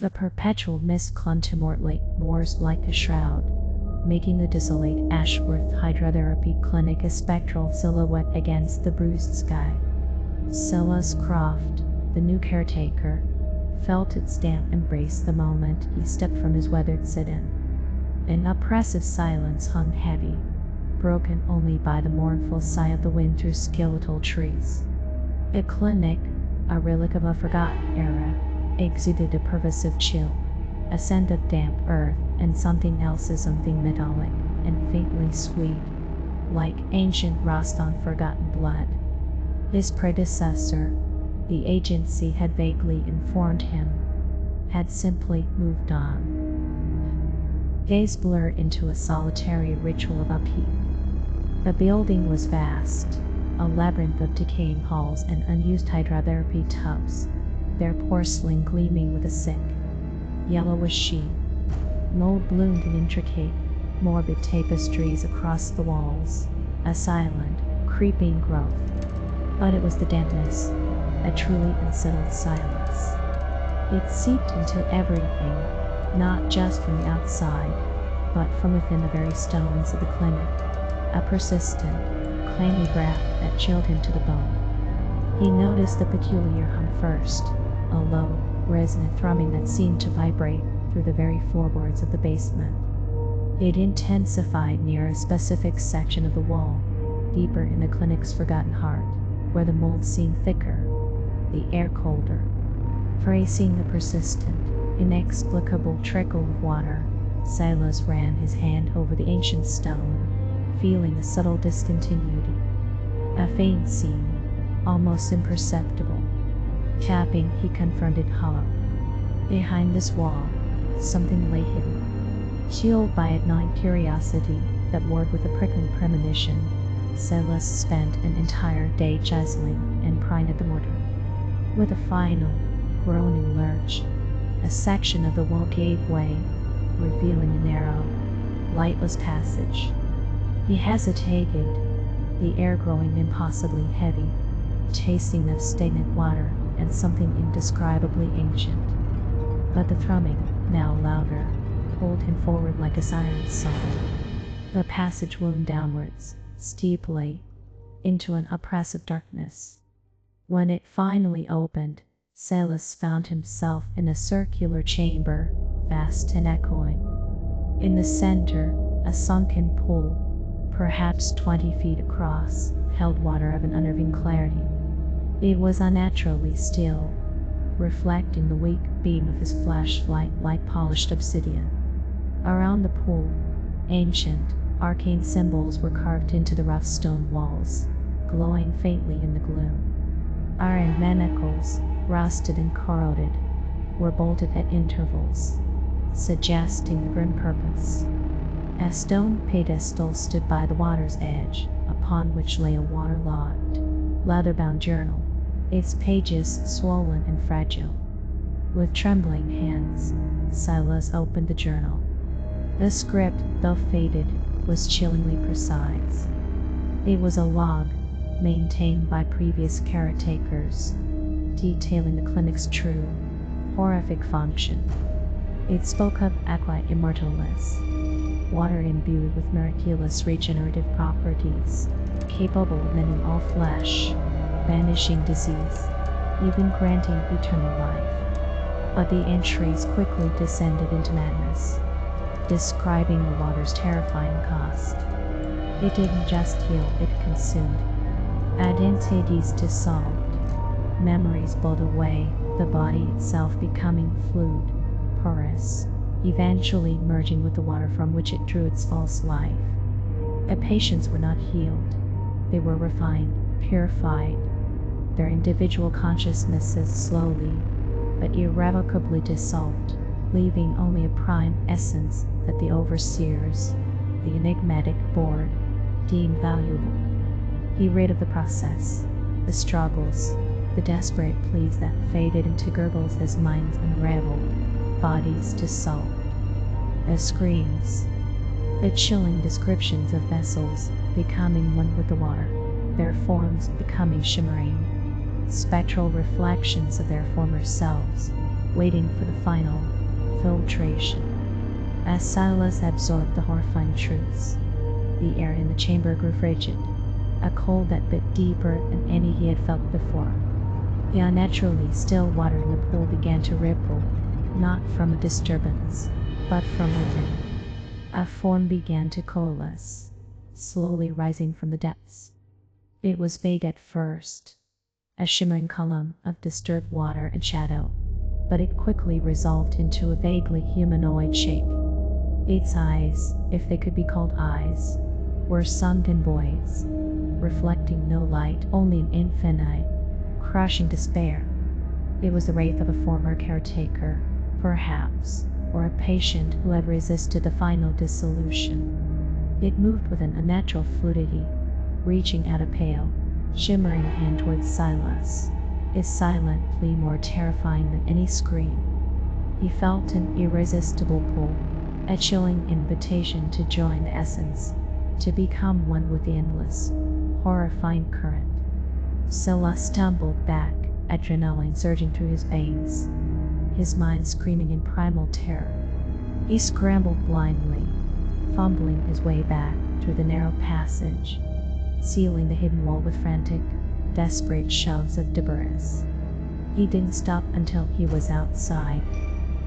The perpetual mist clung to Mortlake Moors like a shroud, making the desolate Ashworth hydrotherapy clinic a spectral silhouette against the bruised sky. Silas Croft, the new caretaker, felt its damp embrace the moment he stepped from his weathered sit-in. An oppressive silence hung heavy, broken only by the mournful sigh of the wind through skeletal trees. The clinic, a relic of a forgotten era, exuded a pervasive chill, a scent of damp earth and something metallic and faintly sweet, like ancient rust on forgotten blood. His predecessor, the agency had vaguely informed him, had simply moved on. Days blurred into a solitary ritual of upheaval. The building was vast, a labyrinth of decaying halls and unused hydrotherapy tubs, their porcelain gleaming with a sick, yellowish sheen. Mold bloomed in intricate, morbid tapestries across the walls, a silent, creeping growth. But it was the dampness, a truly unsettled silence. It seeped into everything, not just from the outside, but from within the very stones of the clinic, a persistent, clammy breath that chilled him to the bone. He noticed the peculiar hum first, a low, resonant thrumming that seemed to vibrate through the very floorboards of the basement. It intensified near a specific section of the wall, deeper in the clinic's forgotten heart, where the mold seemed thicker, the air colder. Tracing the persistent, inexplicable trickle of water, Silas ran his hand over the ancient stone, feeling a subtle discontinuity. A faint seam, almost imperceptible. Tapping, he confronted hollow. Behind this wall, something lay hidden. Chilled by a gnawing curiosity that warred with a prickling premonition, Silas spent an entire day chiseling and prying at the mortar. With a final, groaning lurch, a section of the wall gave way, revealing a narrow, lightless passage. He hesitated, the air growing impossibly heavy, tasting of stagnant water and something indescribably ancient. But the thrumming, now louder, pulled him forward like a siren's song. The passage wound downwards, steeply, into an oppressive darkness. When it finally opened, Silas found himself in a circular chamber, vast and echoing. In the center, a sunken pool, perhaps 20 feet across, held water of an unnerving clarity. It was unnaturally still, reflecting the weak beam of his flashlight like polished obsidian. Around the pool, ancient, arcane symbols were carved into the rough stone walls, glowing faintly in the gloom. Iron manacles, rusted and corroded, were bolted at intervals, suggesting a grim purpose. A stone pedestal stood by the water's edge, upon which lay a waterlogged, leather-bound journal, its pages swollen and fragile. With trembling hands, Silas opened the journal. The script, though faded, was chillingly precise. It was a log, maintained by previous caretakers, detailing the clinic's true, horrific function. It spoke of aqua immortalis, water imbued with miraculous regenerative properties, capable of mending all flesh, banishing disease, even granting eternal life. But the entries quickly descended into madness, describing the water's terrifying cost. It didn't just heal, it consumed. Identities dissolved, memories blowed away, the body itself becoming fluid, porous, eventually merging with the water from which it drew its false life. The patients were not healed. They were refined, purified, their individual consciousnesses slowly, but irrevocably dissolved, leaving only a prime essence that the overseers, the enigmatic board, deemed valuable. He read of the process, the struggles, the desperate pleas that faded into gurgles as minds unraveled, bodies dissolved. The screams, the chilling descriptions of vessels becoming one with the water, their forms becoming shimmering, spectral reflections of their former selves, waiting for the final filtration. As Silas absorbed the horrifying truths, the air in the chamber grew frigid, a cold that bit deeper than any he had felt before. The unnaturally still water in the pool began to ripple, not from a disturbance, but from within. A form began to coalesce, slowly rising from the depths. It was vague at first, a shimmering column of disturbed water and shadow, but it quickly resolved into a vaguely humanoid shape. Its eyes, if they could be called eyes, were sunken voids, reflecting no light, only an infinite, crushing despair. It was the wraith of a former caretaker, perhaps, or a patient who had resisted the final dissolution. It moved with an unnatural fluidity, reaching out a pale, shimmering hand towards Silas, is silently more terrifying than any scream. He felt an irresistible pull, a chilling invitation to join the essence, to become one with the endless, horrifying current. Silas stumbled back, adrenaline surging through his veins, his mind screaming in primal terror. He scrambled blindly, fumbling his way back through the narrow passage, sealing the hidden wall with frantic, desperate shoves of debris. He didn't stop until he was outside,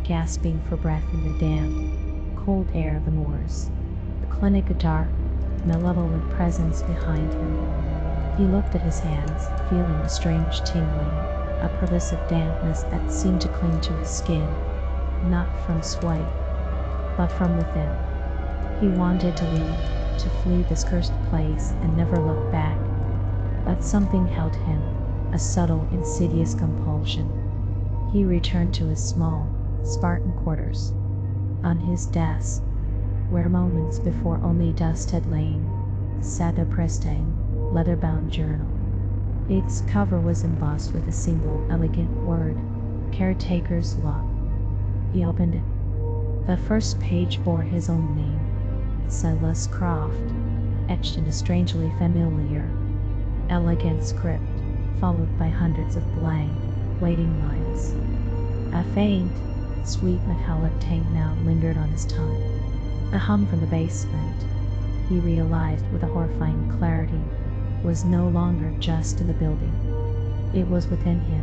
gasping for breath in the damp, cold air of the moors. The clinic a dark, malevolent presence behind him. He looked at his hands, feeling a strange tingling, a pervasive dampness that seemed to cling to his skin, not from sweat, but from within. He wanted to leave, to flee this cursed place and never look back. But something held him, a subtle, insidious compulsion. He returned to his small, Spartan quarters. On his desk, where moments before only dust had lain, sat a pristine, leather-bound journal. Its cover was embossed with a single, elegant word, caretaker's log. He opened it. The first page bore his own name, Silas Croft, etched in a strangely familiar, elegant script, followed by hundreds of blank, waiting lines. A faint, sweet metallic tang now lingered on his tongue. A hum from the basement, he realized with a horrifying clarity, was no longer just in the building. It was within him,